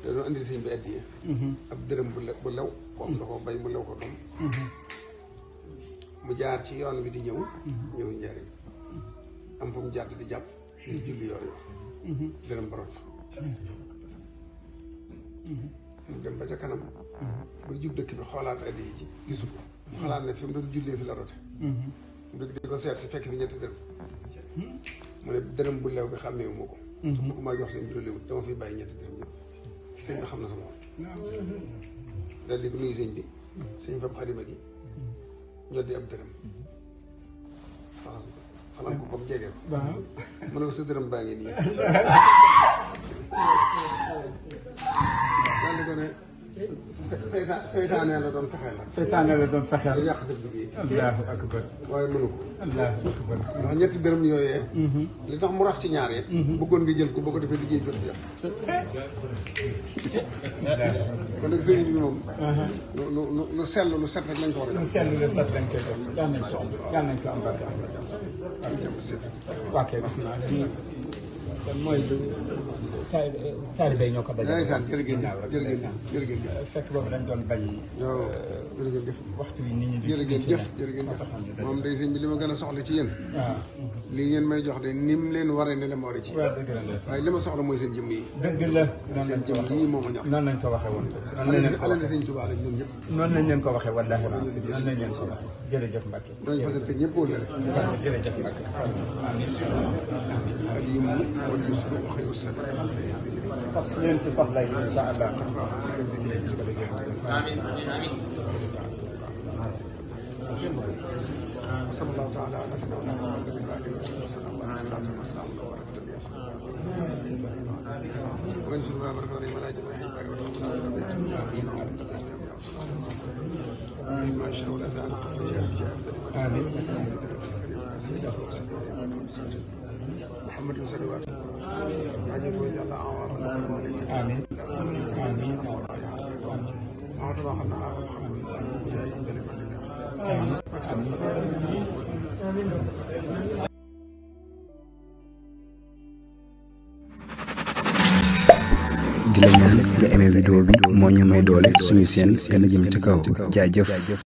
dañoo andi sëñ bi addiya ab dërëm bu lew boo xam da ko bay mu lew ko doom mu jaar ci yoon bi di ñëw njariñ am fu mu jàdd di jàpp di julli yoon dërëm barot fa mu dem ba ca kanam ba jub dëkk bi xoolaat addiya ji gisu ko mu xalaat ne fi mu doon jullee fi la rote mu dëkk di ko seet si fekk fi ñetti dërëm mu ne dërëm bu lew bi xàmmeewu ma ko bu ko maa jox sëñ bi lu lewut dama fi bàyyi ñetti dërëm ñëpp sëñ bi xam na sama wax daal di ko nuyu sëñ bi sëñ fab xadima gi ñoo di ab dërëm xanaa ko comme jege ko mu ne ko sa dërëm baa ngi nii daal di ko ne seytaane la doon fexeel la seytaane la doon fexeel yàq sa liggéey allahu akbar waaye mënu ko allahu akbar ndax ñetti dërëm yooyee li tax mu rax ci ñaar yi bëggoon nga jël ko boo ko defee liggéey jot yàq kon nag sëriñ bi moom lu sell lu set rek lañ ko war a lu sell lu set lañ koy def yal nañ ko am barke waa kay gis naa lii mooy lu taalibe ñoo ko dajale. ndeysaan jërëjëf fekk boobu dañ doon bañ. jërëjëf waxtu bi nit ñi di. jërëjëf moom day sëñ bi li ma gën a soxla ci yéen. waaw lii ngeen may jox de ni mu leen waree ne la ma war a ci. waaw dëgg la waaye li ma soxla mooy seen jëmm yi. dëgg la seen jëmm yi moo ma ñor. noonu lañ ko waxee woon. alal sëñ Tuubaa lañ ñun ñëpp. noonu lañ leen ko waxee wallaahi noonu lañ leen ko waxee jërëjëf Mbacke. dañ fa seet ñëpp wóor la rek. jërëjëf Mbacke. fas leen ci soxla yi incha allah. amiin amiin. sallallahu taala ala sayyidina Muhammadin wa alihi wa sallam wa salatu wa salam wa rahmatullahi wa barakatuh wa barakatuh wa la ilaha illa anta ma sha Allah ta'ala amin محمد صلى الله عليه وسلم عجل وجعل أعوارنا آمين آمين أعطنا خلنا محمد جاي di la ñaan nga aimé vidéo bi moo ñu may doole suñu seen gën a jëm ci kaw jaajëf